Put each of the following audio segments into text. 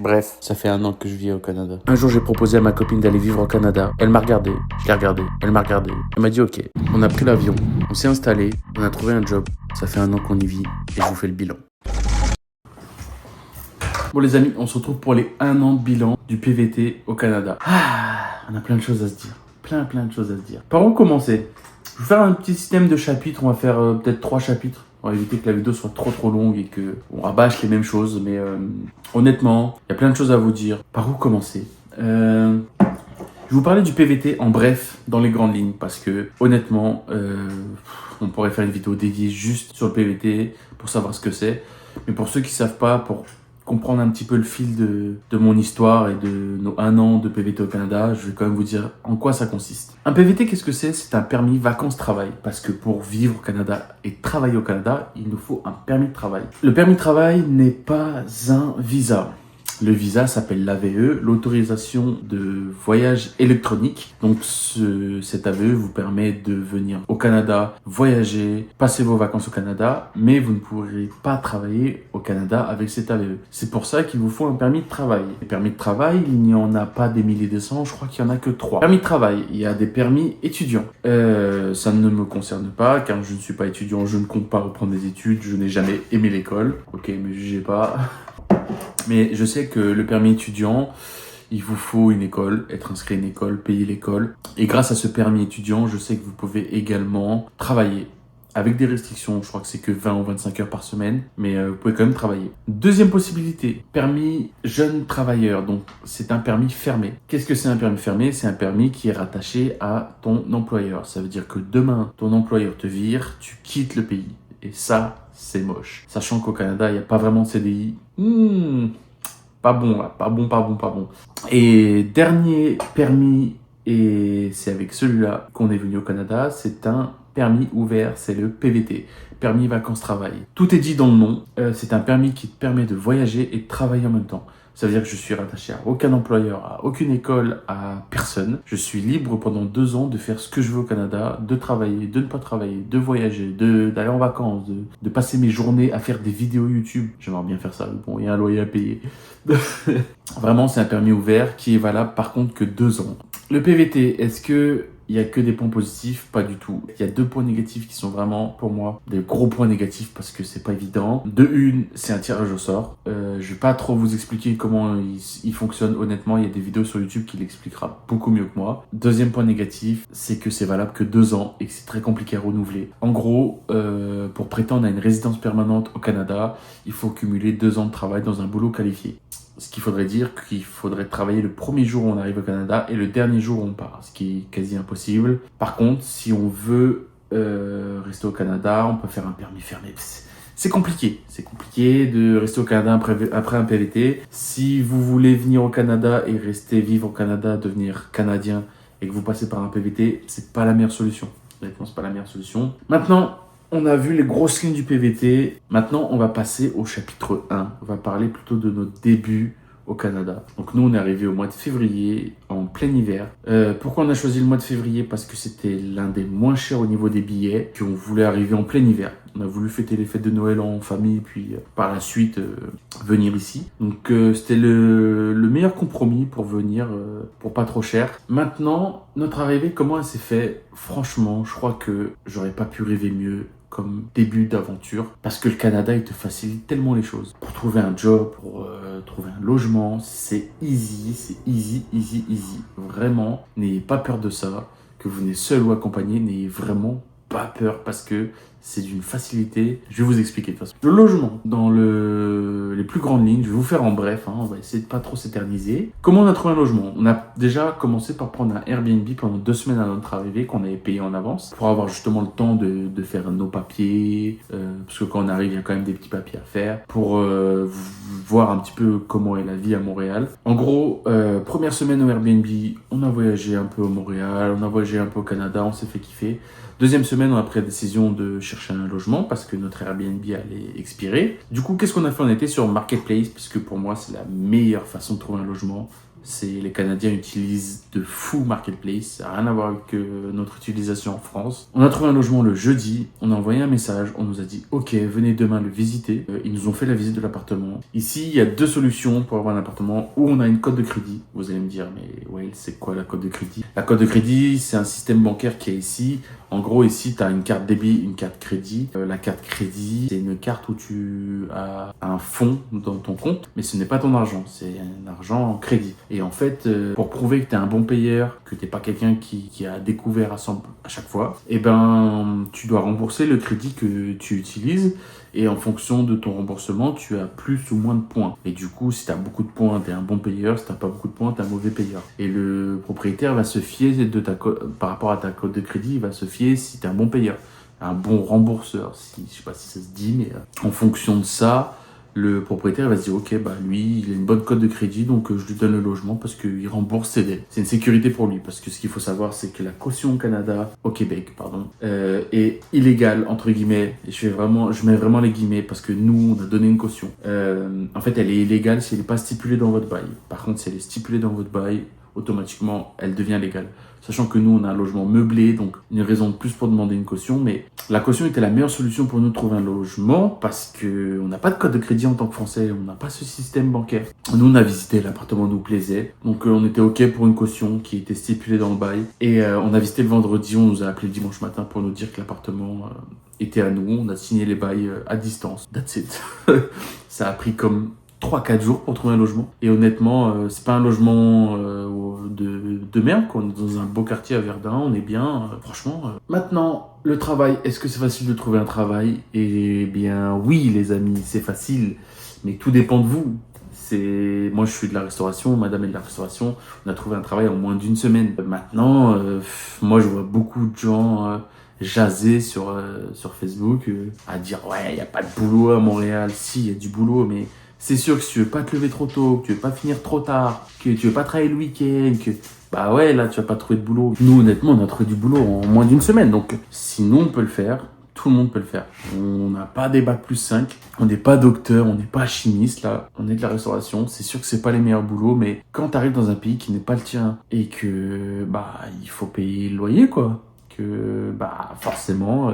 Bref, ça fait 1 an que je vis au Canada. Un jour, j'ai proposé à ma copine d'aller vivre au Canada. Elle m'a regardé, je l'ai regardé, elle m'a regardé. Elle m'a dit ok. On a pris l'avion, on s'est installé, on a trouvé un job. Ça fait 1 an qu'on y vit et je vous fais le bilan. Bon les amis, on se retrouve pour les 1 an de bilan du PVT au Canada. On a plein de choses à se dire. Plein de choses à se dire. Par où commencer? Je vais faire un petit système de chapitres. On va faire peut-être 3 chapitres. On va éviter que la vidéo soit trop longue et qu'on rabâche les mêmes choses. Mais honnêtement, il y a plein de choses à vous dire. Par où commencer? Je vais vous parler du PVT en bref, dans les grandes lignes. Parce que honnêtement, on pourrait faire une vidéo dédiée juste sur le PVT pour savoir ce que c'est. Mais pour ceux qui ne savent pas, pour comprendre un petit peu le fil de mon histoire et de nos 1 an de PVT au Canada, je vais quand même vous dire en quoi ça consiste. Un PVT, qu'est-ce que c'est? C'est un permis vacances-travail. Parce que pour vivre au Canada et travailler au Canada, il nous faut un permis de travail. Le permis de travail n'est pas un visa. Le visa s'appelle l'AVE, l'autorisation de voyage électronique. Donc cet AVE vous permet de venir au Canada, voyager, passer vos vacances au Canada, mais vous ne pourrez pas travailler au Canada avec cet AVE. C'est pour ça qu'il vous faut un permis de travail. Les permis de travail, il n'y en a pas des milliers de cents, je crois qu'il n'y en a que 3. Permis de travail, il y a des permis étudiants. Ça ne me concerne pas, car je ne suis pas étudiant, je ne compte pas reprendre des études, je n'ai jamais aimé l'école. Ok, mais jugez pas. Mais je sais que le permis étudiant, il vous faut une école, être inscrit à une école, payer l'école. Et grâce à ce permis étudiant, je sais que vous pouvez également travailler. Avec des restrictions, je crois que c'est que 20 ou 25 heures par semaine, mais vous pouvez quand même travailler. Deuxième possibilité, permis jeune travailleur. Donc c'est un permis fermé. Qu'est-ce que c'est un permis fermé? C'est un permis qui est rattaché à ton employeur. Ça veut dire que demain, ton employeur te vire, tu quittes le pays. Et ça, c'est moche. Sachant qu'au Canada, il n'y a pas vraiment de CDI. Pas bon là, pas bon. Et dernier permis, et c'est avec celui-là qu'on est venu au Canada, c'est un permis ouvert, c'est le PVT, permis vacances-travail. Tout est dit dans le nom, c'est un permis qui te permet de voyager et de travailler en même temps. Ça veut dire que je suis rattaché à aucun employeur, à aucune école, à personne. Je suis libre pendant 2 ans de faire ce que je veux au Canada, de travailler, de ne pas travailler, de voyager, d'aller en vacances, de passer mes journées à faire des vidéos YouTube. J'aimerais bien faire ça, bon, il y a un loyer à payer. Vraiment, c'est un permis ouvert qui est valable par contre que 2 ans. Le PVT, est-ce que il n'y a que des points positifs? Pas du tout. Il y a 2 points négatifs qui sont vraiment, pour moi, des gros points négatifs parce que c'est pas évident. De une, c'est un tirage au sort. Je vais pas trop vous expliquer comment il fonctionne. Honnêtement, il y a des vidéos sur YouTube qui l'expliquera beaucoup mieux que moi. Deuxième point négatif, c'est que c'est valable que 2 ans et que c'est très compliqué à renouveler. En gros, pour prétendre à une résidence permanente au Canada, il faut cumuler 2 ans de travail dans un boulot qualifié. Ce qui faudrait dire qu'il faudrait travailler le premier jour où on arrive au Canada et le dernier jour où on part, ce qui est quasi impossible. Par contre, si on veut rester au Canada, on peut faire un permis fermé. C'est compliqué de rester au Canada après un PVT. Si vous voulez venir au Canada et rester vivre au Canada, devenir Canadien et que vous passez par un PVT, c'est pas la meilleure solution. Honnêtement, c'est pas la meilleure solution. Maintenant, on a vu les grosses lignes du PVT. Maintenant, on va passer au chapitre 1. On va parler plutôt de notre début au Canada. Donc nous, on est arrivé au mois de février, en plein hiver. Pourquoi on a choisi le mois de février? Parce que c'était l'un des moins chers au niveau des billets. Puis on voulait arriver en plein hiver. On a voulu fêter les fêtes de Noël en famille, puis par la suite venir ici. Donc c'était le meilleur compromis pour venir pour pas trop cher. Maintenant, notre arrivée, comment elle s'est fait? Franchement, je crois que j'aurais pas pu rêver mieux comme début d'aventure parce que le Canada il te facilite tellement les choses pour trouver un job, pour trouver un logement, c'est easy, vraiment. N'ayez pas peur de ça, que vous venez seul ou accompagné, n'ayez vraiment pas peur parce que c'est d'une facilité. Je vais vous expliquer de toute façon. Le logement, dans les plus grandes lignes, je vais vous faire en bref, on va essayer de pas trop s'éterniser. Comment on a trouvé un logement? On a déjà commencé par prendre un Airbnb pendant 2 semaines à notre arrivée, qu'on avait payé en avance, pour avoir justement le temps de faire nos papiers, parce que quand on arrive, il y a quand même des petits papiers à faire, pour voir un petit peu comment est la vie à Montréal. En gros, première semaine au Airbnb, on a voyagé un peu au Montréal, on a voyagé un peu au Canada, on s'est fait kiffer. Deuxième semaine, on a pris la décision de chercher un logement parce que notre Airbnb allait expirer. Du coup, qu'est-ce qu'on a fait? On était sur Marketplace, puisque pour moi, c'est la meilleure façon de trouver un logement. Les Canadiens utilisent de fou Marketplace, ça n'a rien à voir avec notre utilisation en France. On a trouvé un logement le jeudi, on a envoyé un message, on nous a dit ok, venez demain le visiter. Ils nous ont fait la visite de l'appartement. Ici, il y a deux solutions pour avoir un appartement. Où on a une cote de crédit. Vous allez me dire, mais ouais, c'est quoi la cote de crédit? La cote de crédit, c'est un système bancaire qui est ici. En gros, ici, tu as une carte débit, une carte crédit. La carte crédit, c'est une carte où tu as un fonds dans ton compte, mais ce n'est pas ton argent, c'est un argent en crédit. Et en fait, pour prouver que tu es un bon payeur, que tu n'es pas quelqu'un qui a découvert à chaque fois, eh ben, tu dois rembourser le crédit que tu utilises. Et en fonction de ton remboursement, tu as plus ou moins de points. Et du coup, si tu as beaucoup de points, tu es un bon payeur. Si tu n'as pas beaucoup de points, tu es un mauvais payeur. Et le propriétaire va se fier par rapport à ta cote de crédit, il va se fier si tu es un bon payeur, un bon rembourseur. Je ne sais pas si ça se dit, mais en fonction de ça, le propriétaire va se dire ok, bah lui il a une bonne cote de crédit, donc je lui donne le logement parce qu'il rembourse ses dettes. C'est une sécurité pour lui, parce que ce qu'il faut savoir, c'est que la caution au Québec, est illégale entre guillemets. Et je mets vraiment les guillemets parce que nous on a donné une caution. En fait, elle est illégale si elle n'est pas stipulée dans votre bail. Par contre, si elle est stipulée dans votre bail, automatiquement elle devient légale. Sachant que nous, on a un logement meublé, donc une raison de plus pour demander une caution. Mais la caution était la meilleure solution pour nous de trouver un logement parce qu'on n'a pas de code de crédit en tant que Français, on n'a pas ce système bancaire. Nous, on a visité, l'appartement nous plaisait. Donc, on était OK pour une caution qui était stipulée dans le bail. Et on a visité le vendredi, on nous a appelé le dimanche matin pour nous dire que l'appartement était à nous. On a signé les bails à distance. That's it. Ça a pris comme 3-4 jours pour trouver un logement. Et honnêtement, c'est pas un logement de merde, quoi. On est dans un beau quartier à Verdun, on est bien, franchement. Maintenant, le travail, est-ce que c'est facile de trouver un travail? Eh bien, oui, les amis, c'est facile, mais tout dépend de vous. Moi, je suis de la restauration, madame est de la restauration, on a trouvé un travail en moins d'une semaine. Maintenant, moi, je vois beaucoup de gens jaser sur Facebook, à dire, ouais, il n'y a pas de boulot à Montréal. Si, il y a du boulot, mais c'est sûr que si tu veux pas te lever trop tôt, que tu veux pas finir trop tard, que tu veux pas travailler le week-end, bah ouais, là, tu vas pas trouver de boulot. Nous, honnêtement, on a trouvé du boulot en moins d'une semaine. Donc, si nous, on peut le faire, tout le monde peut le faire. On n'a pas des bacs plus 5, on n'est pas docteur, on n'est pas chimiste, là. On est de la restauration. C'est sûr que c'est pas les meilleurs boulots, mais quand tu arrives dans un pays qui n'est pas le tien et que, bah, il faut payer le loyer, quoi. Que, bah, forcément,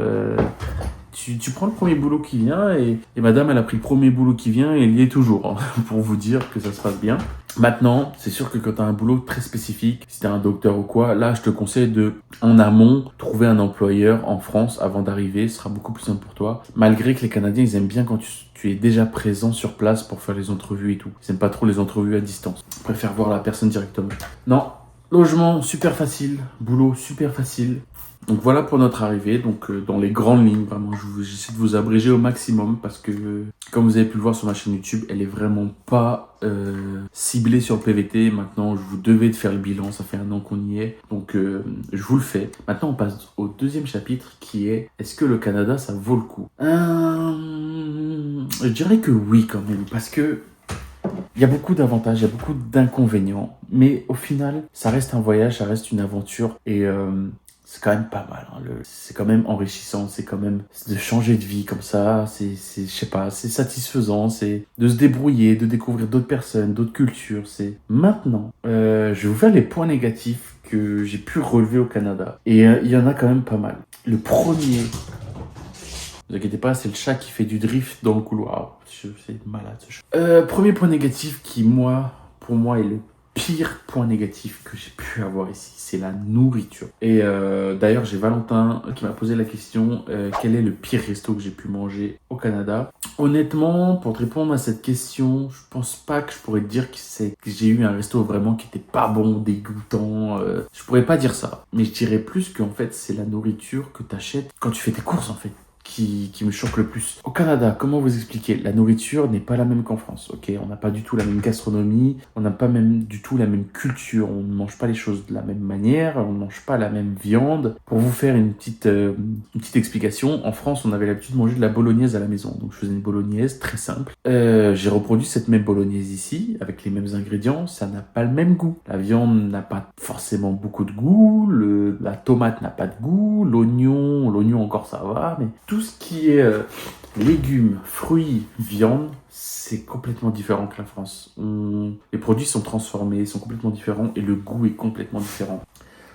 tu prends le premier boulot qui vient et madame, elle a pris le premier boulot qui vient et elle y est toujours, hein, pour vous dire que ça se passe bien. Maintenant, c'est sûr que quand tu as un boulot très spécifique, si tu es un docteur ou quoi, là, je te conseille en amont, trouver un employeur en France avant d'arriver. Ce sera beaucoup plus simple pour toi. Malgré que les Canadiens, ils aiment bien quand tu es déjà présent sur place pour faire les entrevues et tout. Ils n'aiment pas trop les entrevues à distance. Ils préfèrent voir la personne directement. Non, logement super facile, boulot super facile. Donc voilà pour notre arrivée, donc dans les grandes lignes, vraiment, j'essaie de vous abréger au maximum parce que, comme vous avez pu le voir sur ma chaîne YouTube, elle est vraiment pas ciblée sur le PVT. Maintenant, vous devez de faire le bilan, ça fait 1 an qu'on y est, donc je vous le fais. Maintenant, on passe au deuxième chapitre qui est, est-ce que le Canada, ça vaut le coup? Je dirais que oui quand même, parce que il y a beaucoup d'avantages, il y a beaucoup d'inconvénients, mais au final, ça reste un voyage, ça reste une aventure et c'est quand même pas mal, hein. C'est quand même enrichissant, c'est quand même de changer de vie comme ça, je sais pas, c'est satisfaisant, c'est de se débrouiller, de découvrir d'autres personnes, d'autres cultures. C'est maintenant, je vais vous faire les points négatifs que j'ai pu relever au Canada et il y en a quand même pas mal. Le premier, ne vous inquiétez pas, c'est le chat qui fait du drift dans le couloir. C'est malade ce chat. Premier point négatif qui, pour moi, est le pire point négatif que j'ai pu avoir ici, c'est la nourriture. Et d'ailleurs, j'ai Valentin qui m'a posé la question, quel est le pire resto que j'ai pu manger au Canada? Honnêtement, pour te répondre à cette question, je pense pas que je pourrais te dire que j'ai eu un resto vraiment qui était pas bon, dégoûtant. Je pourrais pas dire ça. Mais je dirais plus qu'en fait, c'est la nourriture que tu achètes quand tu fais tes courses, en fait, qui me choque le plus. Au Canada, comment vous expliquer? La nourriture n'est pas la même qu'en France, ok? On n'a pas du tout la même gastronomie, on n'a pas même du tout la même culture, on ne mange pas les choses de la même manière, on ne mange pas la même viande. Pour vous faire une petite explication, en France, on avait l'habitude de manger de la bolognaise à la maison. Donc je faisais une bolognaise très simple. J'ai reproduit cette même bolognaise ici, avec les mêmes ingrédients, ça n'a pas le même goût. La viande n'a pas forcément beaucoup de goût, la tomate n'a pas de goût, l'oignon encore ça va, mais tout ce qui est légumes, fruits, viande, c'est complètement différent que la France. Les produits sont transformés, sont complètement différents et le goût est complètement différent.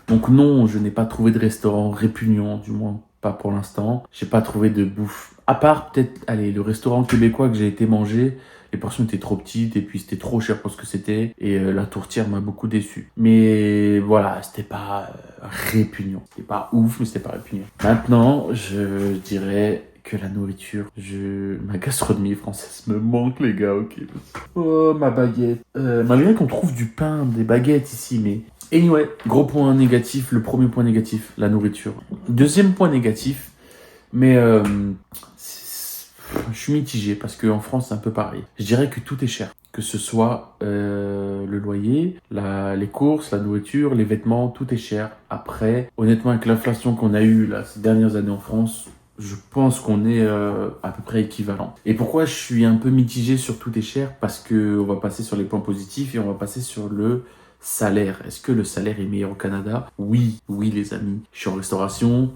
Donc non, je n'ai pas trouvé de restaurant répugnant, du moins pas pour l'instant. J'ai pas trouvé de bouffe. À part peut-être, allez, le restaurant québécois que j'ai été manger, les portions étaient trop petites et puis c'était trop cher pour ce que c'était. Et la tourtière m'a beaucoup déçu. Mais voilà, c'était pas répugnant. C'était pas ouf, mais c'était pas répugnant. Maintenant, je dirais que la nourriture, ma gastronomie française me manque, les gars, ok. Oh, ma baguette. Malgré qu'on trouve du pain, des baguettes ici, mais anyway, gros point négatif, le premier point négatif, la nourriture. Deuxième point négatif, mais je suis mitigé parce qu'en France c'est un peu pareil. Je dirais que tout est cher. Que ce soit le loyer, les courses, la nourriture, les vêtements, tout est cher. Après, honnêtement, avec l'inflation qu'on a eue là, ces dernières années en France, je pense qu'on est à peu près équivalent. Et pourquoi je suis un peu mitigé sur tout est cher? Parce que on va passer sur les points positifs et on va passer sur le salaire. Est-ce que le salaire est meilleur au Canada? Oui, oui les amis. Je suis en restauration.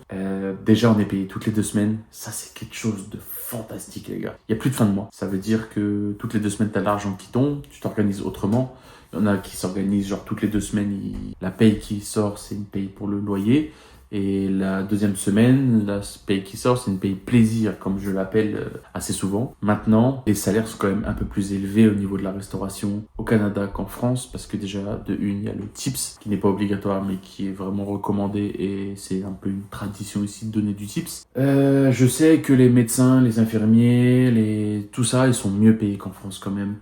Déjà on est payé toutes les 2 semaines. Ça c'est quelque chose de fantastique les gars. Il n'y a plus de fin de mois. Ça veut dire que toutes les 2 semaines tu as l'argent qui tombe. Tu t'organises autrement. Il y en a qui s'organisent genre toutes les 2 semaines. La paye qui sort c'est une paye pour le loyer. Et la deuxième semaine, la paye qui sort, c'est une paye plaisir, comme je l'appelle assez souvent. Maintenant, les salaires sont quand même un peu plus élevés au niveau de la restauration au Canada qu'en France, parce que déjà, de une, il y a le tips, qui n'est pas obligatoire, mais qui est vraiment recommandé, et c'est un peu une tradition ici de donner du tips. Je sais que les médecins, les infirmiers, tout ça, ils sont mieux payés qu'en France quand même.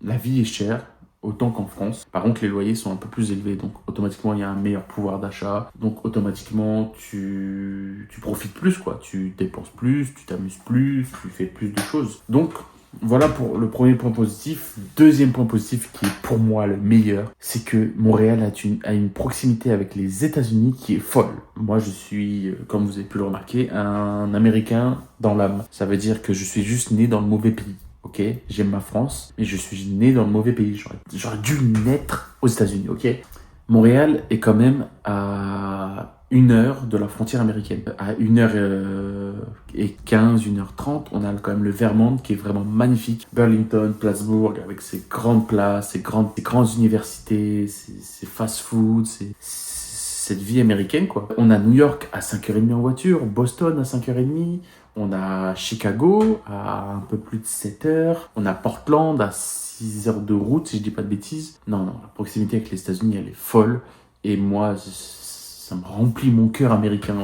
La vie est chère. Autant qu'en France. Par contre, les loyers sont un peu plus élevés, donc automatiquement, il y a un meilleur pouvoir d'achat. Donc, automatiquement, tu profites plus, quoi. Tu dépenses plus, tu t'amuses plus, tu fais plus de choses. Donc, voilà pour le premier point positif. Deuxième point positif, qui est pour moi le meilleur, c'est que Montréal a une proximité avec les États-Unis qui est folle. Moi, je suis, comme vous avez pu le remarquer, un Américain dans l'âme. Ça veut dire que je suis juste né dans le mauvais pays. Ok, j'aime ma France, mais je suis né dans le mauvais pays. J'aurais dû naître aux États-Unis, ok. Montréal est quand même à 1 heure de la frontière américaine. À 1h15, 1h30, on a quand même le Vermont qui est vraiment magnifique. Burlington, Plattsburgh, avec ses grandes places, ses grandes universités, ses fast-food, cette vie américaine, quoi. On a New York à 5h30 en voiture, Boston à 5h30, on a Chicago à un peu plus de 7 heures. On a Portland à 6 heures de route, si je dis pas de bêtises. Non, la proximité avec les États-Unis, elle est folle. Et moi, ça me remplit mon cœur américain.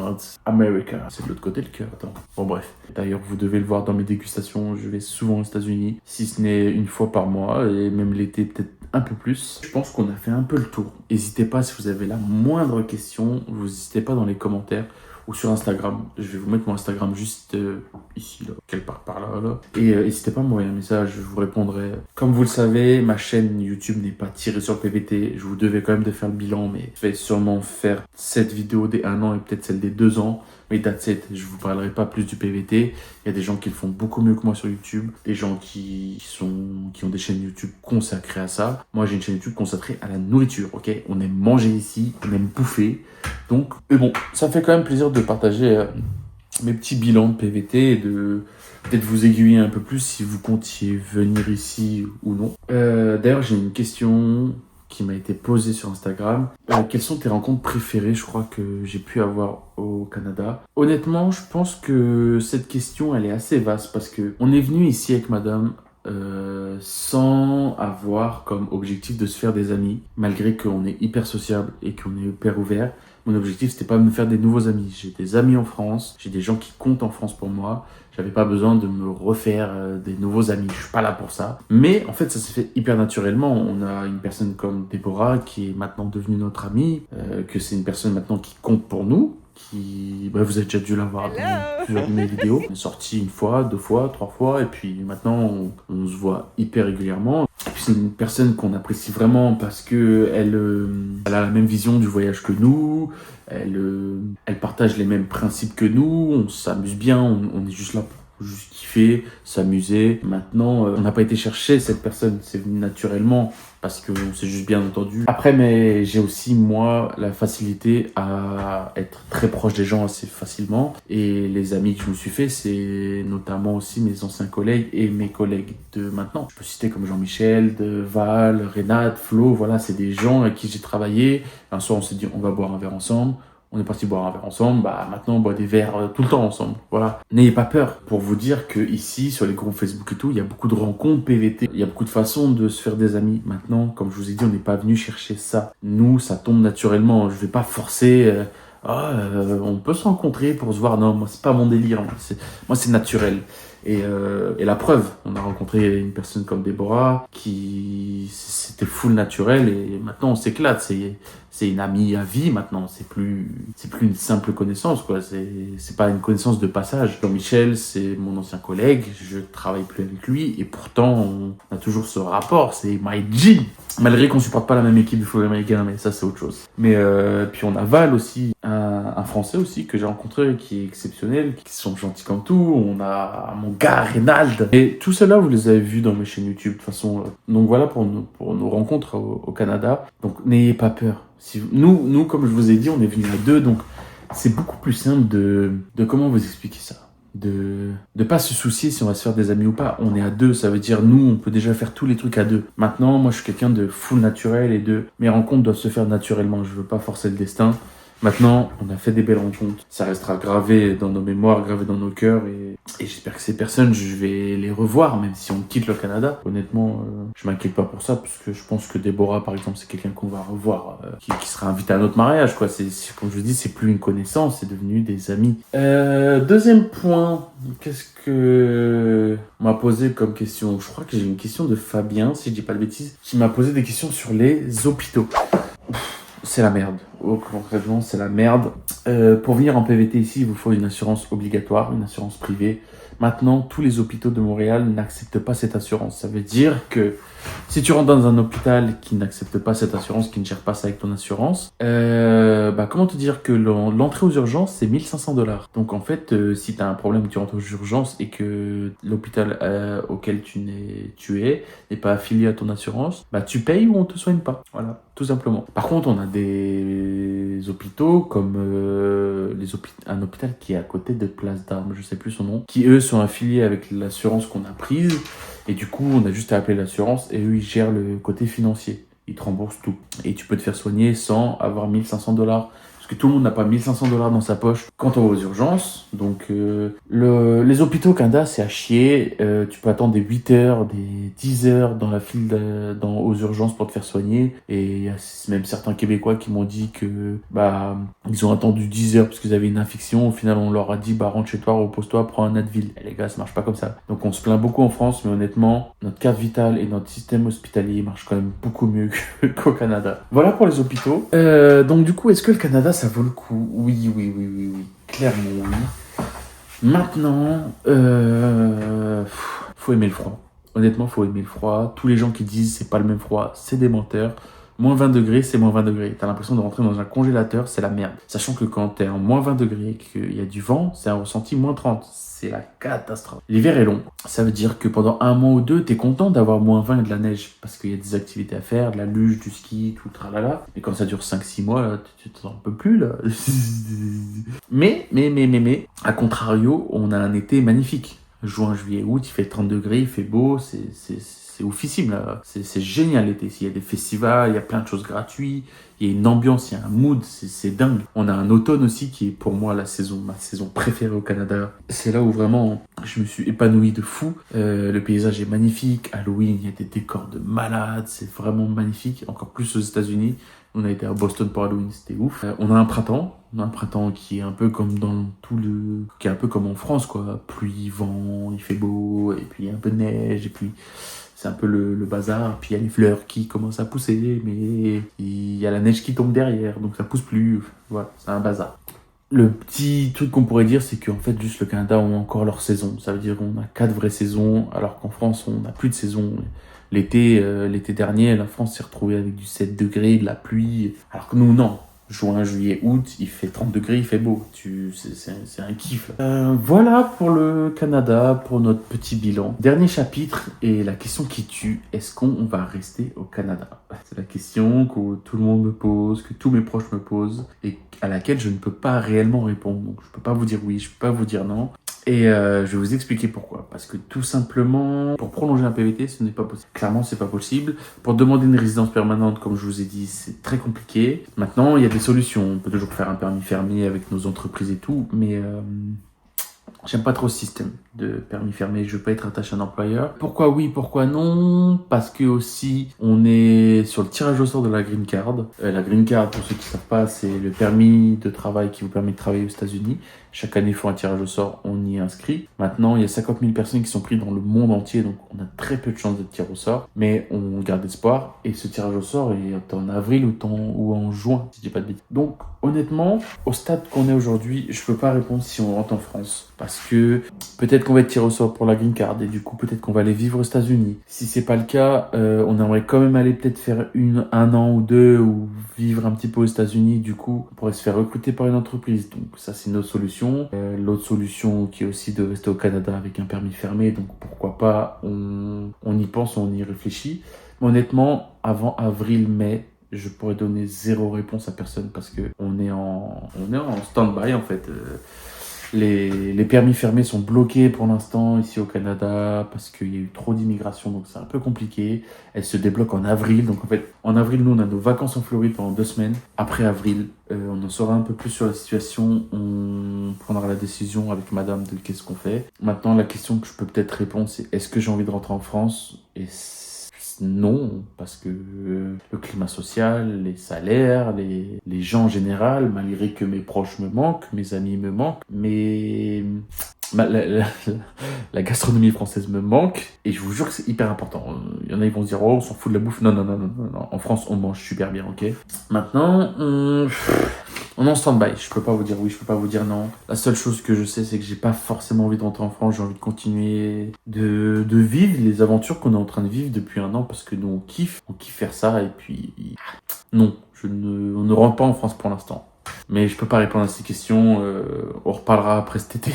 America. C'est de l'autre côté le cœur, attends. Bon, bref. D'ailleurs, vous devez le voir dans mes dégustations. Je vais souvent aux États-Unis, si ce n'est une fois par mois. Et même l'été, peut-être un peu plus. Je pense qu'on a fait un peu le tour. N'hésitez pas, si vous avez la moindre question, vous n'hésitez pas dans les commentaires. Ou sur Instagram. Je vais vous mettre mon Instagram juste ici, là, quelque part par là. Et n'hésitez pas à m'envoyer un message, je vous répondrai. Comme vous le savez, ma chaîne YouTube n'est pas tirée sur le PVT. Je vous devais quand même de faire le bilan, mais je vais sûrement faire cette vidéo des 1 an et peut-être celle des 2 ans. Mais that's it, je vous parlerai pas plus du PVT. Il y a des gens qui le font beaucoup mieux que moi sur YouTube. Des gens qui ont des chaînes YouTube consacrées à ça. Moi, j'ai une chaîne YouTube consacrée à la nourriture, ok? On aime manger ici, on aime bouffer. Donc, mais bon, ça fait quand même plaisir de partager mes petits bilans de PVT et de peut-être vous aiguiller un peu plus si vous comptiez venir ici ou non. D'ailleurs, j'ai une question qui m'a été posée sur Instagram. Quelles sont tes rencontres préférées, je crois, que j'ai pu avoir au Canada? Honnêtement, je pense que cette question, elle est assez vaste parce que on est venu ici avec madame sans avoir comme objectif de se faire des amis, malgré qu'on est hyper sociable et qu'on est hyper ouvert. Mon objectif, c'était pas de me faire des nouveaux amis. J'ai des amis en France, j'ai des gens qui comptent en France pour moi. J'avais pas besoin de me refaire des nouveaux amis. Je suis pas là pour ça. Mais en fait, ça s'est fait hyper naturellement. On a une personne comme Déborah qui est maintenant devenue notre amie, que c'est une personne maintenant qui compte pour nous. Vous avez déjà dû la voir dans plusieurs de mes vidéos. On est sorti 1 fois, 2 fois, 3 fois, et puis maintenant on se voit hyper régulièrement. Et puis c'est une personne qu'on apprécie vraiment parce que elle a la même vision du voyage que nous. Elle partage les mêmes principes que nous. On s'amuse bien. On est juste là juste kiffer, s'amuser. Maintenant, on n'a pas été chercher cette personne, c'est venu naturellement parce qu'on s'est juste bien entendu. Après, mais j'ai aussi, moi, la facilité à être très proche des gens assez facilement. Et les amis que je me suis fait, c'est notamment aussi mes anciens collègues et mes collègues de maintenant. Je peux citer comme Jean-Michel, de Val, Renate, Flo, voilà, c'est des gens avec qui j'ai travaillé. Un soir, on s'est dit, on va boire un verre ensemble. On est parti boire un verre ensemble, maintenant on boit des verres tout le temps ensemble. Voilà. N'ayez pas peur pour vous dire que ici, sur les groupes Facebook et tout, il y a beaucoup de rencontres PVT. Il y a beaucoup de façons de se faire des amis. Maintenant, comme je vous ai dit, on n'est pas venu chercher ça. Nous, ça tombe naturellement. Je vais pas forcer. On peut se rencontrer pour se voir. Non, moi, c'est pas mon délire. Moi, c'est naturel. Et la preuve, on a rencontré une personne comme Déborah qui c'était full naturel et maintenant on s'éclate. C'est une amie à vie maintenant. C'est plus une simple connaissance quoi. C'est pas une connaissance de passage. Jean-Michel, c'est mon ancien collègue. Je travaille plus avec lui et pourtant on a toujours ce rapport. C'est my G. Malgré qu'on supporte pas la même équipe du football américain, mais ça c'est autre chose. Mais puis on a Val aussi, un Français aussi que j'ai rencontré qui est exceptionnel, qui sont gentils comme tout. On a mon gars Reynald. Et tout cela vous les avez vus dans mes chaînes YouTube de toute façon. Donc voilà pour nos rencontres au Canada. Donc n'ayez pas peur. Si nous comme je vous ai dit, on est venus à deux, donc c'est beaucoup plus simple de comment vous expliquer ça. De pas se soucier si on va se faire des amis ou pas. On est à deux, ça veut dire nous, on peut déjà faire tous les trucs à deux. Maintenant, moi, je suis quelqu'un de full naturel et mes rencontres doivent se faire naturellement. Je veux pas forcer le destin. Maintenant, on a fait des belles rencontres. Ça restera gravé dans nos mémoires, gravé dans nos cœurs. Et j'espère que ces personnes, je vais les revoir, même si on quitte le Canada. Honnêtement, je m'inquiète pas pour ça, parce que je pense que Déborah, par exemple, c'est quelqu'un qu'on va revoir, qui sera invité à notre mariage, quoi. Comme je vous dis, c'est plus une connaissance, c'est devenu des amis. Deuxième point, qu'est-ce que m'a posé comme question? Je crois que j'ai une question de Fabien, si je dis pas de bêtises, qui m'a posé des questions sur les hôpitaux. C'est la merde. Concrètement, c'est la merde. Pour venir en PVT ici, il vous faut une assurance obligatoire, une assurance privée. Maintenant, tous les hôpitaux de Montréal n'acceptent pas cette assurance. Ça veut dire que si tu rentres dans un hôpital qui n'accepte pas cette assurance, qui ne gère pas ça avec ton assurance, comment te dire que l'entrée aux urgences, c'est 1500 $. Donc en fait, si tu as un problème, tu rentres aux urgences et que l'hôpital auquel tu es n'est pas affilié à ton assurance, tu payes ou on te soigne pas. Voilà, tout simplement. Par contre, on a des hôpitaux comme un hôpital qui est à côté de Place d'Armes, je sais plus son nom, qui eux sont affiliés avec l'assurance qu'on a prise. Et du coup, on a juste à appeler l'assurance et eux, ils gèrent le côté financier. Ils te remboursent tout. Et tu peux te faire soigner sans avoir 1500 $. Parce que tout le monde n'a pas 1500 $ dans sa poche quand on va aux urgences. Donc, les hôpitaux au Canada, c'est à chier. Tu peux attendre des 8 heures, des 10 heures dans la file aux urgences pour te faire soigner. Et il y a même certains Québécois qui m'ont dit que ils ont attendu 10 heures parce qu'ils avaient une infection. Au final, on leur a dit rentre chez toi, repose-toi, prends un Advil. Et les gars, ça marche pas comme ça. Donc, on se plaint beaucoup en France, mais honnêtement, notre carte vitale et notre système hospitalier marchent quand même beaucoup mieux qu'au Canada. Voilà pour les hôpitaux. Donc, du coup, est-ce que le Canada, ça vaut le coup? Oui. Clairement, oui. Maintenant, faut aimer le froid. Honnêtement, faut aimer le froid. Tous les gens qui disent c'est pas le même froid, c'est des menteurs. Moins 20 degrés, c'est moins 20 degrés. T'as l'impression de rentrer dans un congélateur, c'est la merde. Sachant que quand t'es en moins 20 degrés et qu'il y a du vent, c'est un ressenti moins 30. C'est la catastrophe. L'hiver est long. Ça veut dire que pendant un mois ou deux, t'es content d'avoir moins 20 et de la neige. Parce qu'il y a des activités à faire, de la luge, du ski, tout le tralala. Mais quand ça dure 5-6 mois, là, tu t'en peux plus, là. mais, à contrario, on a un été magnifique. Juin, juillet, août, il fait 30 degrés, il fait beau, c'est oufissime là, c'est génial l'été. Il y a des festivals, il y a plein de choses gratuites, il y a une ambiance, il y a un mood, c'est dingue. On a un automne aussi qui est pour moi ma saison préférée au Canada. C'est là où vraiment je me suis épanoui de fou. Le paysage est magnifique, Halloween, il y a des décors de malades, c'est vraiment magnifique, encore plus aux États-Unis. On a été à Boston pour Halloween, c'était ouf. On a un printemps qui est un peu comme qui est un peu comme en France quoi. Pluie, vent, il fait beau, et puis il y a un peu de neige, et puis c'est un peu le bazar. Puis il y a les fleurs qui commencent à pousser, mais il y a la neige qui tombe derrière, donc ça pousse plus. Voilà, c'est un bazar. Le petit truc qu'on pourrait dire, c'est qu'en fait, juste le Canada a encore leur saison. Ça veut dire qu'on a 4 vraies saisons, alors qu'en France, on n'a plus de saison. L'été dernier, la France s'est retrouvée avec du 7 degrés, de la pluie, alors que nous, non. Juin, juillet, août, il fait 30 degrés, il fait beau. C'est un kiff. Voilà pour le Canada, pour notre petit bilan. Dernier chapitre et la question qui tue. Est-ce qu'on va rester au Canada? C'est la question que tout le monde me pose, que tous mes proches me posent et à laquelle je ne peux pas réellement répondre. Donc je peux pas vous dire oui, je peux pas vous dire non. Et je vais vous expliquer pourquoi. Parce que tout simplement, pour prolonger un PVT, ce n'est pas possible. Clairement, c'est pas possible. Pour demander une résidence permanente, comme je vous ai dit, c'est très compliqué. Maintenant, il y a des solutions. On peut toujours faire un permis fermé avec nos entreprises et tout, mais j'aime pas trop ce système de permis fermé, je veux pas être attaché à un employeur. Pourquoi oui, pourquoi non? Parce que aussi, on est sur le tirage au sort de la green card. La green card, pour ceux qui savent pas, c'est le permis de travail qui vous permet de travailler aux États-Unis. Chaque année, il faut un tirage au sort, on y est inscrit. Maintenant, il y a 50 000 personnes qui sont prises dans le monde entier, donc on a très peu de chances d'être tiré au sort. Mais on garde espoir, et ce tirage au sort est en avril ou en juin, si je dis pas de bêtises. Donc, honnêtement, au stade qu'on est aujourd'hui, je peux pas répondre si on rentre en France. Parce que peut-être qu'on va être tiré au sort pour la green card, et du coup, peut-être qu'on va aller vivre aux États-Unis. Si c'est pas le cas, on aimerait quand même aller peut-être faire un an ou deux, ou vivre un petit peu aux États-Unis. Du coup, on pourrait se faire recruter par une entreprise. Donc ça, c'est une autre solution. L'autre solution qui est aussi de rester au Canada avec un permis fermé, donc pourquoi pas, on y pense, on y réfléchit. Mais honnêtement, avant avril-mai, je pourrais donner zéro réponse à personne parce que on est en stand-by en fait. Les permis fermés sont bloqués pour l'instant ici au Canada parce qu'il y a eu trop d'immigration, donc c'est un peu compliqué. Elles se débloquent en avril, donc en fait en avril nous on a nos vacances en Floride pendant 2 semaines. Après avril, on en saura un peu plus sur la situation, on prendra la décision avec madame de qu'est-ce qu'on fait. Maintenant la question que je peux peut-être répondre c'est est-ce que j'ai envie de rentrer en France? Et non, parce que le climat social, les salaires, les gens en général, malgré que mes proches me manquent, mes amis me manquent, mais la gastronomie française me manque, et je vous jure que c'est hyper important. Il y en a, ils vont se dire, oh, on s'en fout de la bouffe. Non, non, non, non, non, non. En France, on mange super bien, ok? Maintenant, on est en stand-by. Je peux pas vous dire oui, je peux pas vous dire non. La seule chose que je sais, c'est que j'ai pas forcément envie de rentrer en France. J'ai envie de continuer de vivre les aventures qu'on est en train de vivre depuis un an parce que nous, on kiffe faire ça. Et puis, non, on ne rentre pas en France pour l'instant. Mais je peux pas répondre à ces questions. On reparlera après cet été.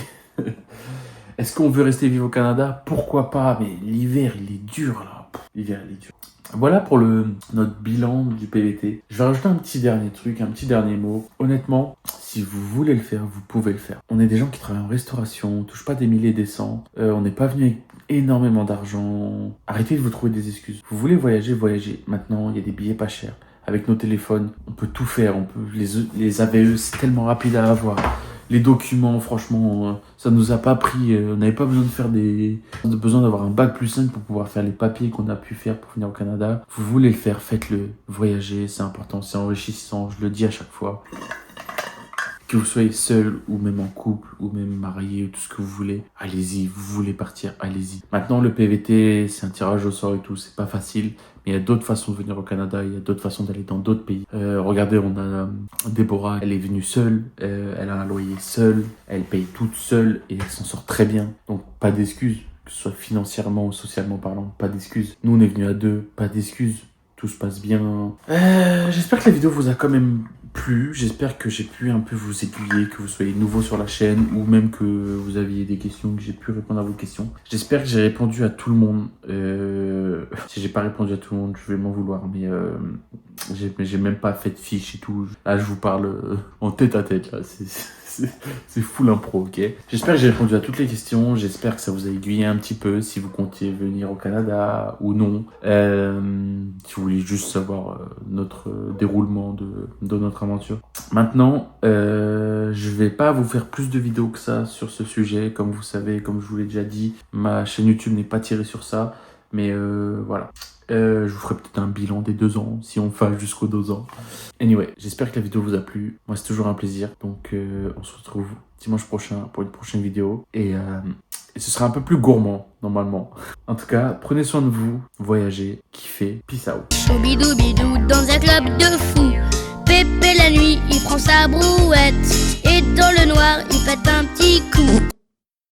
Est-ce qu'on veut rester vivre au Canada? Pourquoi pas? Mais l'hiver, il est dur là. L'hiver, il est dur. Voilà pour notre bilan du PVT. Je vais rajouter un petit dernier truc, un petit dernier mot. Honnêtement, si vous voulez le faire, vous pouvez le faire. On est des gens qui travaillent en restauration, on touche pas des milliers, des cents. On n'est pas venu avec énormément d'argent. Arrêtez de vous trouver des excuses. Vous voulez voyager, voyagez. Maintenant, il y a des billets pas chers. Avec nos téléphones, on peut tout faire. On peut les AVE, c'est tellement rapide à avoir. Les documents, franchement, ça nous a pas pris. On n'avait pas besoin de faire besoin d'avoir un bac plus 5 pour pouvoir faire les papiers qu'on a pu faire pour venir au Canada. Vous voulez le faire, faites-le. Voyager, c'est important, c'est enrichissant. Je le dis à chaque fois. Que vous soyez seul ou même en couple ou même marié ou tout ce que vous voulez, allez-y. Vous voulez partir, allez-y. Maintenant, le PVT, c'est un tirage au sort et tout, c'est pas facile. Mais il y a d'autres façons de venir au Canada, il y a d'autres façons d'aller dans d'autres pays. Regardez, on a Déborah, elle est venue seule, elle a un loyer seule, elle paye toute seule et elle s'en sort très bien. Donc pas d'excuses, que ce soit financièrement ou socialement parlant, pas d'excuses. Nous on est venus à deux, pas d'excuses, tout se passe bien. J'espère que la vidéo vous a quand même plu, j'espère que j'ai pu un peu vous aiguiller, que vous soyez nouveau sur la chaîne ou même que vous aviez des questions, que j'ai pu répondre à vos questions. J'espère que j'ai répondu à tout le monde. Si j'ai pas répondu à tout le monde, je vais m'en vouloir, mais j'ai même pas fait de fiche et tout. Là, je vous parle en tête à tête, là. C'est full impro, ok? J'espère que j'ai répondu à toutes les questions. J'espère que ça vous a aiguillé un petit peu si vous comptiez venir au Canada ou non. Si vous voulez juste savoir notre déroulement de notre aventure. Maintenant, je vais pas vous faire plus de vidéos que ça sur ce sujet. Comme vous savez, comme je vous l'ai déjà dit, ma chaîne YouTube n'est pas tirée sur ça. Mais voilà. Je vous ferai peut-être un bilan des 2 ans, si on fait jusqu'aux 2 ans. Anyway, j'espère que la vidéo vous a plu. Moi, c'est toujours un plaisir. Donc, on se retrouve dimanche prochain pour une prochaine vidéo. Et ce sera un peu plus gourmand, normalement. En tout cas, prenez soin de vous, voyagez, kiffez. Peace out. Choubidou-bidou dans un club de fous. Pépé la nuit, il prend sa brouette. Et dans le noir, il pète un petit coup.